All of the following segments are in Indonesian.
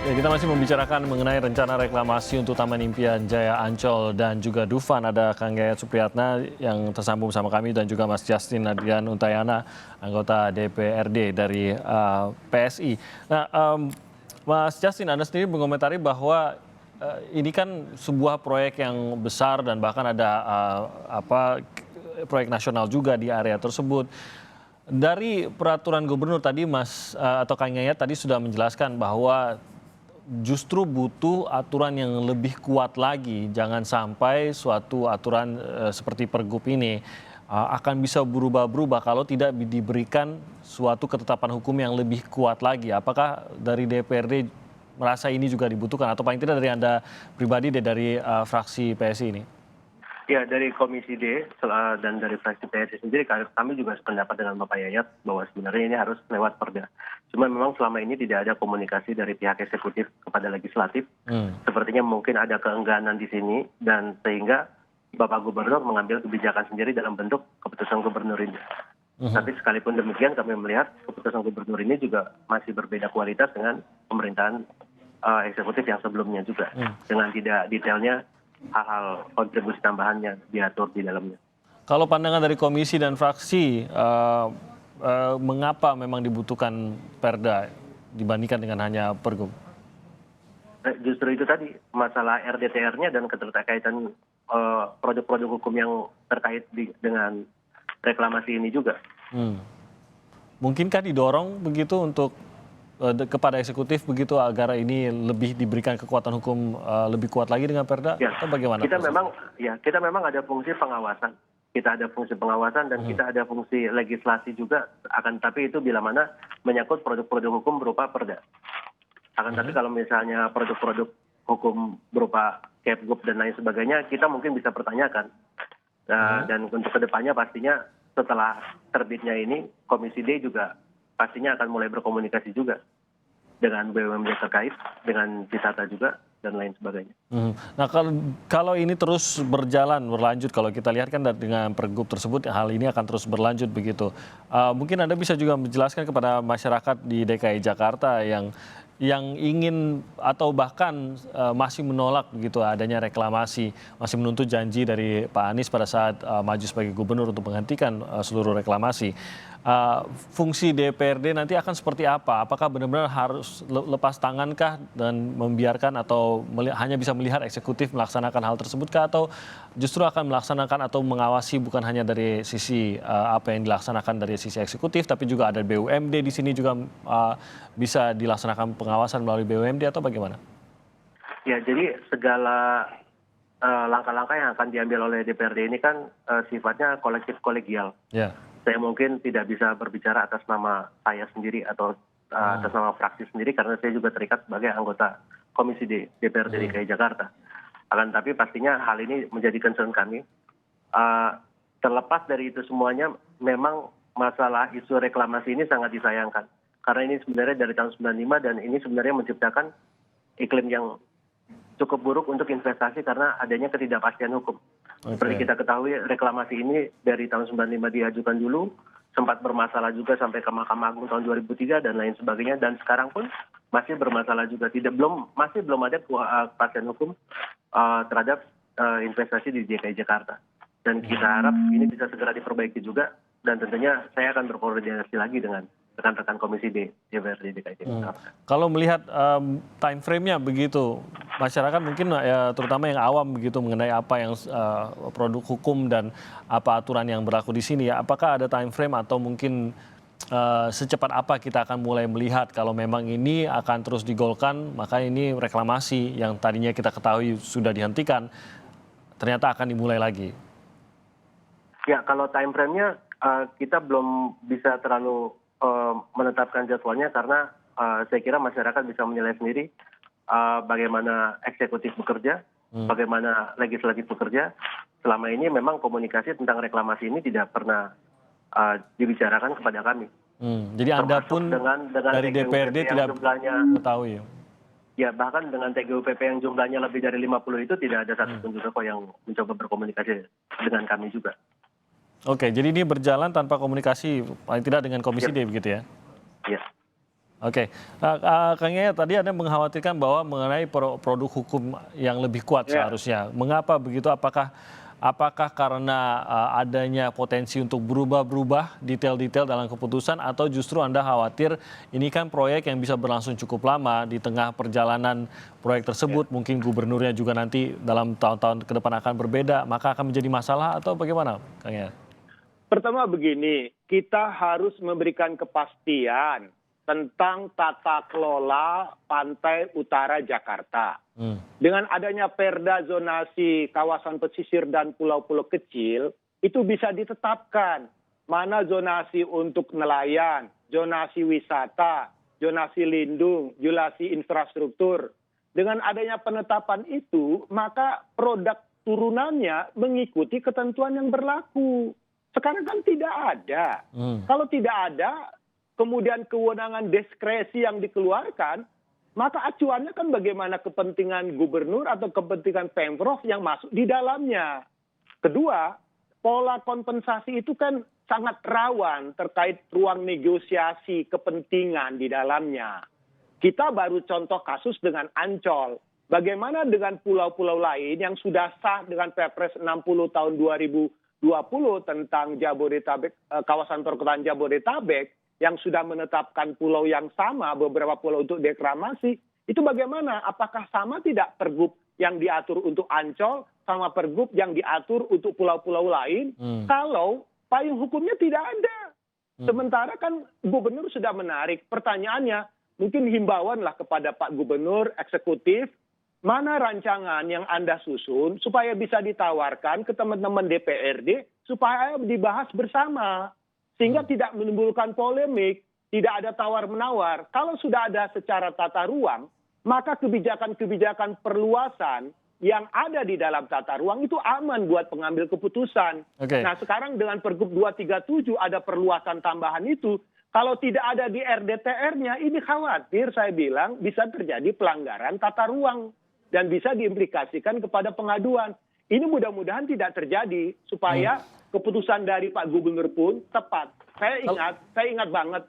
Ya, kita masih membicarakan mengenai rencana reklamasi untuk Taman Impian Jaya Ancol dan juga Dufan. Ada Kang Yayat Supriyatna yang tersambung sama kami dan juga Mas Justin Adrian Untayana, anggota DPRD dari PSI. Nah, Mas Justin, Anda sendiri mengomentari bahwa ini kan sebuah proyek yang besar dan bahkan ada proyek nasional juga di area tersebut. Dari peraturan gubernur tadi Mas atau Kang Yayat tadi sudah menjelaskan bahwa justru butuh aturan yang lebih kuat lagi. Jangan sampai suatu aturan seperti Pergub ini akan bisa berubah-berubah kalau tidak diberikan suatu ketetapan hukum yang lebih kuat lagi. Apakah dari DPRD merasa ini juga dibutuhkan atau paling tidak dari Anda pribadi dari fraksi PSI ini? Ya, dari Komisi D dan dari fraksi PSI sendiri kami juga sependapat dengan Bapak Yayat bahwa sebenarnya ini harus lewat Perda. Cuma memang selama ini tidak ada komunikasi dari pihak eksekutif kepada legislatif. Sepertinya mungkin ada keengganan di sini dan sehingga Bapak Gubernur mengambil kebijakan sendiri dalam bentuk keputusan gubernur ini. Tapi sekalipun demikian kami melihat keputusan gubernur ini juga masih berbeda kualitas dengan pemerintahan eksekutif yang sebelumnya juga. Dengan tidak detailnya hal-hal kontribusi tambahan yang diatur di dalamnya. Kalau pandangan dari komisi dan fraksi, mengapa memang dibutuhkan Perda dibandingkan dengan hanya Pergub? Justru itu tadi, masalah RDTR-nya dan keterkaitan produk-produk hukum yang terkait dengan reklamasi ini juga. Mungkinkah didorong begitu untuk kepada eksekutif begitu agar ini lebih diberikan kekuatan hukum lebih kuat lagi dengan Perda? Ya, atau bagaimana? Kita memang ada fungsi pengawasan. Kita ada fungsi pengawasan dan kita ada fungsi legislasi juga. Akan tapi itu bila mana menyangkut produk-produk hukum berupa Perda. Akan tapi kalau misalnya produk-produk hukum berupa Kepgub dan lain sebagainya, kita mungkin bisa pertanyakan. Dan untuk kedepannya pastinya setelah terbitnya ini, Komisi D juga pastinya akan mulai berkomunikasi juga dengan BUMD terkait, dengan Wisata juga, dan lain sebagainya. Nah, kalau ini terus berlanjut, kalau kita lihat kan dengan Pergub tersebut, hal ini akan terus berlanjut begitu. Mungkin Anda bisa juga menjelaskan kepada masyarakat di DKI Jakarta yang ingin atau bahkan masih menolak begitu adanya reklamasi, masih menuntut janji dari Pak Anies pada saat maju sebagai gubernur untuk menghentikan seluruh reklamasi. Fungsi DPRD nanti akan seperti apa? Apakah benar-benar harus lepas tangankah dan membiarkan atau hanya bisa melihat eksekutif melaksanakan hal tersebut kah? Atau justru akan melaksanakan atau mengawasi bukan hanya dari sisi apa yang dilaksanakan dari sisi eksekutif, tapi juga ada BUMD di sini juga bisa dilaksanakan pengawasan melalui BUMD atau bagaimana? Ya, jadi segala langkah-langkah yang akan diambil oleh DPRD ini kan sifatnya kolektif kolegial. Saya mungkin tidak bisa berbicara atas nama saya sendiri atau atas nama fraksi sendiri karena saya juga terikat sebagai anggota Komisi D DPRD DKI Jakarta. Akan tapi pastinya hal ini menjadi concern kami. Terlepas dari itu semuanya, memang masalah isu reklamasi ini sangat disayangkan. Karena ini sebenarnya dari tahun 95 dan ini sebenarnya menciptakan iklim yang cukup buruk untuk investasi karena adanya ketidakpastian hukum. Seperti kita ketahui, reklamasi ini dari tahun 95 diajukan dulu, sempat bermasalah juga sampai ke Mahkamah Agung tahun 2003 dan lain sebagainya, dan sekarang pun masih bermasalah juga. Masih belum ada kepastian hukum terhadap investasi di DKI Jakarta. Dan kita harap ini bisa segera diperbaiki juga, dan tentunya saya akan berkoordinasi lagi dengan rekan-rekan Komisi D DPRD DKI Jakarta. Kalau melihat time frame-nya begitu, masyarakat mungkin terutama yang awam begitu mengenai apa yang produk hukum dan apa aturan yang berlaku di sini, ya, apakah ada time frame atau mungkin secepat apa kita akan mulai melihat kalau memang ini akan terus digolkan, maka ini reklamasi yang tadinya kita ketahui sudah dihentikan ternyata akan dimulai lagi? Ya, kalau time frame-nya kita belum bisa terlalu menetapkan jadwalnya karena saya kira masyarakat bisa menilai sendiri bagaimana eksekutif bekerja, bagaimana legislatif bekerja. Selama ini memang komunikasi tentang reklamasi ini tidak pernah dibicarakan kepada kami. Jadi Anda pun dengan dari DPRD tidak mengetahui? Ya, bahkan dengan TGUPP yang jumlahnya lebih dari 50 itu tidak ada satupun juga kok yang mencoba berkomunikasi dengan kami juga. Oke, jadi ini berjalan tanpa komunikasi, paling tidak dengan Komisi D begitu ya? Iya. Oke, Kang Yayat, tadi Anda mengkhawatirkan bahwa mengenai produk hukum yang lebih kuat seharusnya. Mengapa begitu? Apakah karena adanya potensi untuk berubah-berubah detail-detail dalam keputusan, atau justru Anda khawatir ini kan proyek yang bisa berlangsung cukup lama, di tengah perjalanan proyek tersebut mungkin gubernurnya juga nanti dalam tahun-tahun ke depan akan berbeda, maka akan menjadi masalah, atau bagaimana, Kang Yayat? Pertama begini, kita harus memberikan kepastian tentang tata kelola pantai utara Jakarta. Dengan adanya perda zonasi kawasan pesisir dan pulau-pulau kecil, itu bisa ditetapkan mana zonasi untuk nelayan, zonasi wisata, zonasi lindung, zonasi infrastruktur. Dengan adanya penetapan itu, maka produk turunannya mengikuti ketentuan yang berlaku. Sekarang kan tidak ada. Kalau tidak ada, kemudian kewenangan diskresi yang dikeluarkan, maka acuannya kan bagaimana kepentingan gubernur atau kepentingan Pemprov yang masuk di dalamnya. Kedua, pola kompensasi itu kan sangat rawan terkait ruang negosiasi kepentingan di dalamnya. Kita baru contoh kasus dengan Ancol. Bagaimana dengan pulau-pulau lain yang sudah sah dengan Perpres 60 tahun 2020 tentang Jabodetabek, kawasan perkotaan Jabodetabek, yang sudah menetapkan pulau yang sama, beberapa pulau untuk deklarasi, itu bagaimana? Apakah sama tidak pergub yang diatur untuk Ancol sama pergub yang diatur untuk pulau-pulau lain? Kalau payung hukumnya tidak ada. Sementara kan gubernur sudah menarik. Pertanyaannya, mungkin himbauan lah kepada Pak Gubernur, eksekutif, mana rancangan yang Anda susun supaya bisa ditawarkan ke teman-teman DPRD supaya dibahas bersama. Sehingga tidak menimbulkan polemik, tidak ada tawar-menawar. Kalau sudah ada secara tata ruang, maka kebijakan-kebijakan perluasan yang ada di dalam tata ruang itu aman buat pengambil keputusan. Nah sekarang dengan Pergub 237 ada perluasan tambahan itu, kalau tidak ada di RDTR-nya, ini khawatir saya bilang bisa terjadi pelanggaran tata ruang dan bisa diimplikasikan kepada pengaduan. Ini mudah-mudahan tidak terjadi supaya keputusan dari Pak Gubernur pun tepat. Saya ingat banget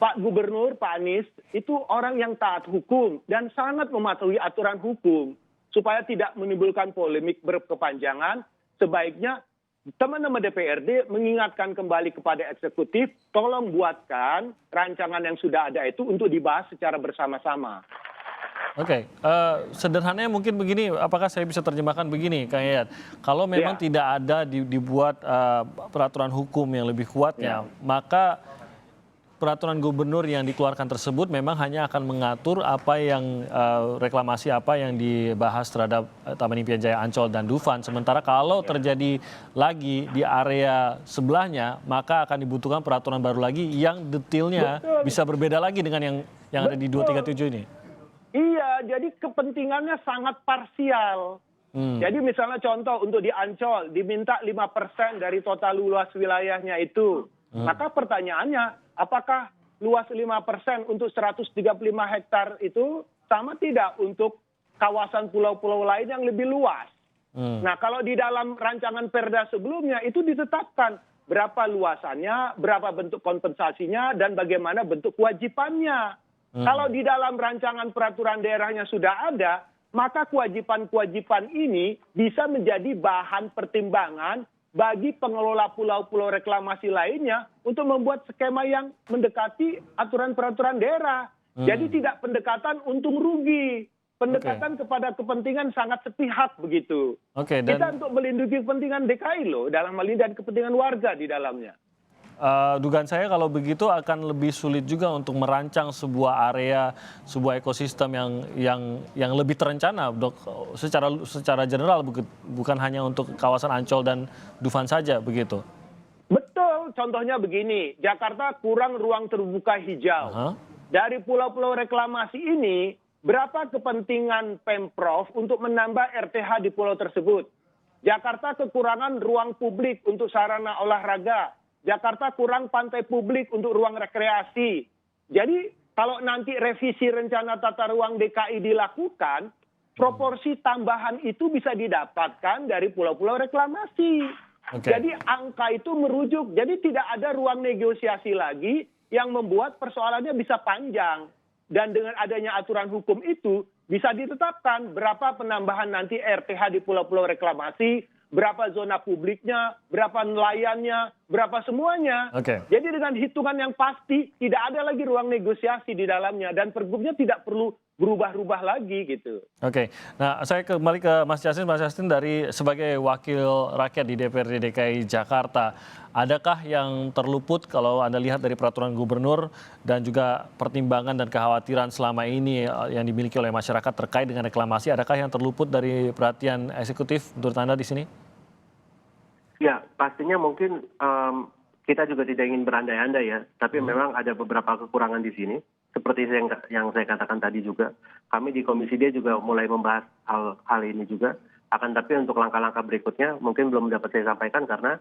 Pak Gubernur, Pak Anies itu orang yang taat hukum dan sangat mematuhi aturan hukum supaya tidak menimbulkan polemik berkepanjangan. Sebaiknya teman-teman DPRD mengingatkan kembali kepada eksekutif, tolong buatkan rancangan yang sudah ada itu untuk dibahas secara bersama-sama. Oke, sederhananya mungkin begini, apakah saya bisa terjemahkan begini, Kang Yayat? Kalau memang tidak ada dibuat peraturan hukum yang lebih kuatnya, maka peraturan gubernur yang dikeluarkan tersebut memang hanya akan mengatur apa yang reklamasi apa yang dibahas terhadap Taman Impian Jaya Ancol dan Dufan. Sementara kalau terjadi lagi di area sebelahnya, maka akan dibutuhkan peraturan baru lagi yang detailnya bisa berbeda lagi dengan yang ada di 237 ini. Iya, jadi kepentingannya sangat parsial. Jadi misalnya contoh untuk di Ancol diminta 5% dari total luas wilayahnya itu. Maka pertanyaannya, apakah luas 5% untuk 135 hektar itu sama tidak untuk kawasan pulau-pulau lain yang lebih luas? Nah kalau di dalam rancangan perda sebelumnya itu ditetapkan berapa luasannya, berapa bentuk kompensasinya, dan bagaimana bentuk kewajibannya. Kalau di dalam rancangan peraturan daerahnya sudah ada, maka kewajiban-kewajiban ini bisa menjadi bahan pertimbangan bagi pengelola pulau-pulau reklamasi lainnya untuk membuat skema yang mendekati aturan peraturan daerah. Jadi tidak pendekatan untung rugi, pendekatan kepada kepentingan sangat sepihak begitu. Kita untuk melindungi kepentingan DKI loh, dalam hal ini dan kepentingan warga di dalamnya. Dugaan saya kalau begitu akan lebih sulit juga untuk merancang sebuah area, sebuah ekosistem yang lebih terencana, Dok, secara general, bukan hanya untuk kawasan Ancol dan Dufan saja begitu. Betul, contohnya begini, Jakarta kurang ruang terbuka hijau. Dari pulau-pulau reklamasi ini, berapa kepentingan Pemprov untuk menambah RTH di pulau tersebut? Jakarta kekurangan ruang publik untuk sarana olahraga. Jakarta kurang pantai publik untuk ruang rekreasi. Jadi kalau nanti revisi rencana tata ruang DKI dilakukan, proporsi tambahan itu bisa didapatkan dari pulau-pulau reklamasi. Jadi angka itu merujuk. Jadi tidak ada ruang negosiasi lagi yang membuat persoalannya bisa panjang. Dan dengan adanya aturan hukum itu bisa ditetapkan berapa penambahan nanti RTH di pulau-pulau reklamasi, berapa zona publiknya, berapa nelayannya, berapa semuanya. Jadi dengan hitungan yang pasti tidak ada lagi ruang negosiasi di dalamnya dan pergubnya tidak perlu berubah-ubah lagi gitu. Nah saya kembali ke Mas Justin dari sebagai wakil rakyat di DPRD DKI Jakarta, adakah yang terluput kalau Anda lihat dari peraturan gubernur dan juga pertimbangan dan kekhawatiran selama ini yang dimiliki oleh masyarakat terkait dengan reklamasi, adakah yang terluput dari perhatian eksekutif menurut Anda di sini? Ya, pastinya mungkin kita juga tidak ingin berandai-andai ya, tapi memang ada beberapa kekurangan di sini. Seperti yang saya katakan tadi juga, kami di Komisi D juga mulai membahas hal ini juga. Akan tapi untuk langkah-langkah berikutnya mungkin belum dapat saya sampaikan karena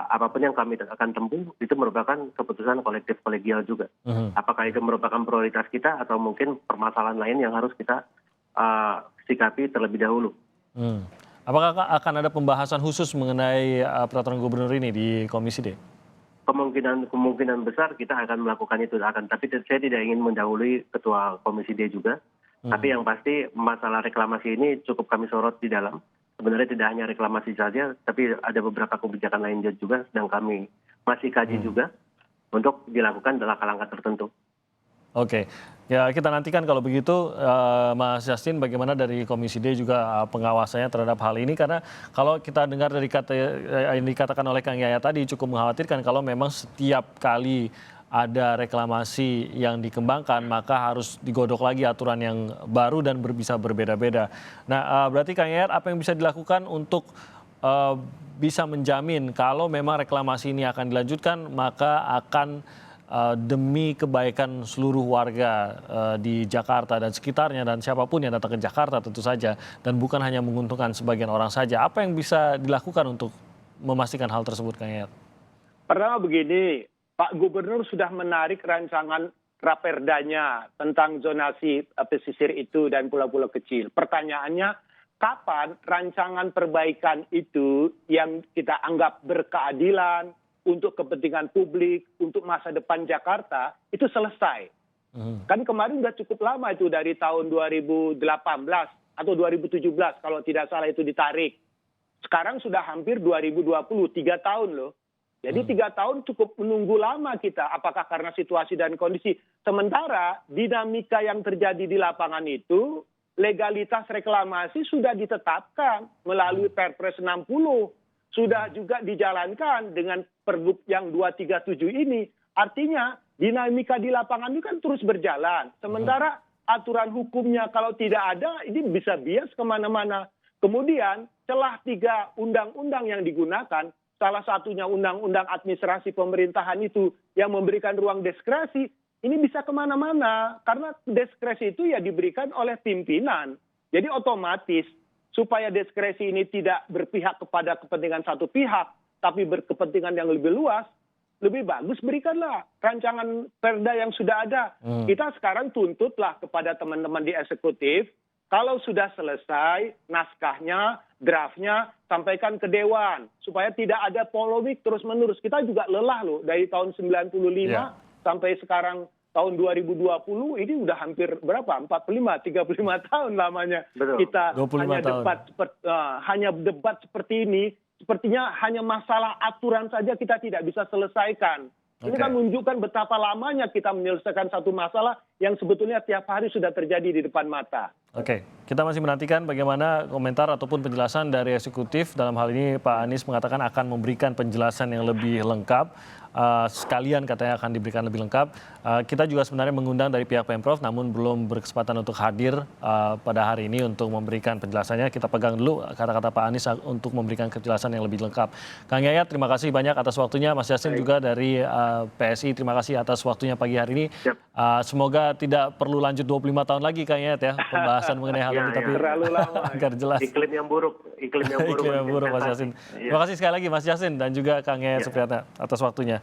apapun yang kami akan tempuh itu merupakan keputusan kolektif kolegial juga. Apakah itu merupakan prioritas kita atau mungkin permasalahan lain yang harus kita sikapi terlebih dahulu. Apakah akan ada pembahasan khusus mengenai peraturan gubernur ini di Komisi D? Kemungkinan besar kita akan melakukan itu, tapi saya tidak ingin mendahului ketua Komisi D juga. Tapi yang pasti masalah reklamasi ini cukup kami sorot di dalam. Sebenarnya tidak hanya reklamasi saja, tapi ada beberapa kebijakan lain juga sedang kami masih kaji juga untuk dilakukan langkah-langkah tertentu. Ya kita nantikan kalau begitu Mas Justin bagaimana dari Komisi D juga pengawasannya terhadap hal ini, karena kalau kita dengar dari kata yang dikatakan oleh Kang Yayat tadi cukup mengkhawatirkan kalau memang setiap kali ada reklamasi yang dikembangkan maka harus digodok lagi aturan yang baru dan bisa berbeda-beda. Nah berarti Kang Yayat apa yang bisa dilakukan untuk bisa menjamin kalau memang reklamasi ini akan dilanjutkan maka akan demi kebaikan seluruh warga di Jakarta dan sekitarnya dan siapapun yang datang ke Jakarta tentu saja, dan bukan hanya menguntungkan sebagian orang saja. Apa yang bisa dilakukan untuk memastikan hal tersebut, Kang Yayat? Pertama begini, Pak Gubernur sudah menarik rancangan raperdanya tentang zonasi pesisir itu dan pulau-pulau kecil. Pertanyaannya, kapan rancangan perbaikan itu yang kita anggap berkeadilan, untuk kepentingan publik, untuk masa depan Jakarta, itu selesai. Kan kemarin sudah cukup lama itu dari tahun 2018 atau 2017 kalau tidak salah itu ditarik. Sekarang sudah hampir 2020, 3 tahun loh. Jadi 3 tahun cukup menunggu lama kita. Apakah karena situasi dan kondisi. Sementara dinamika yang terjadi di lapangan itu, legalitas reklamasi sudah ditetapkan melalui Perpres 60. Sudah juga dijalankan dengan Pergub yang 237 ini. Artinya dinamika di lapangan ini kan terus berjalan. Sementara aturan hukumnya kalau tidak ada ini bisa bias kemana-mana. Kemudian celah 3 undang-undang yang digunakan, salah satunya undang-undang administrasi pemerintahan itu yang memberikan ruang diskresi, ini bisa kemana-mana. Karena diskresi itu ya diberikan oleh pimpinan. Jadi otomatis supaya diskresi ini tidak berpihak kepada kepentingan satu pihak, tapi berkepentingan yang lebih luas, lebih bagus berikanlah rancangan perda yang sudah ada. Kita sekarang tuntutlah kepada teman-teman di eksekutif, kalau sudah selesai naskahnya, draftnya, sampaikan ke Dewan, supaya tidak ada polemik terus-menerus. Kita juga lelah loh, dari tahun 95 sampai sekarang tahun 2020 ini udah hampir berapa? 35 tahun lamanya. Betul. Kita hanya debat seperti ini. Sepertinya hanya masalah aturan saja kita tidak bisa selesaikan. Ini kan menunjukkan betapa lamanya kita menyelesaikan satu masalah yang sebetulnya tiap hari sudah terjadi di depan mata. Kita masih menantikan bagaimana komentar ataupun penjelasan dari eksekutif. Dalam hal ini Pak Anies mengatakan akan memberikan penjelasan yang lebih lengkap. Sekalian katanya akan diberikan lebih lengkap. Kita juga sebenarnya mengundang dari pihak Pemprov namun belum berkesempatan untuk hadir pada hari ini untuk memberikan penjelasannya. Kita pegang dulu kata-kata Pak Anies untuk memberikan kejelasan yang lebih lengkap. Kang Yayat, terima kasih banyak atas waktunya. Mas Justin juga dari PSI, terima kasih atas waktunya pagi hari ini. Semoga tidak perlu lanjut 25 tahun lagi Kang Yayat ya pembahasan mengenai hal ini, tapi terlalu lama agar jelas. Iklim yang buruk Mas Justin. Terima kasih sekali lagi Mas Justin dan juga Kang Yayat Supriyatna atas waktunya.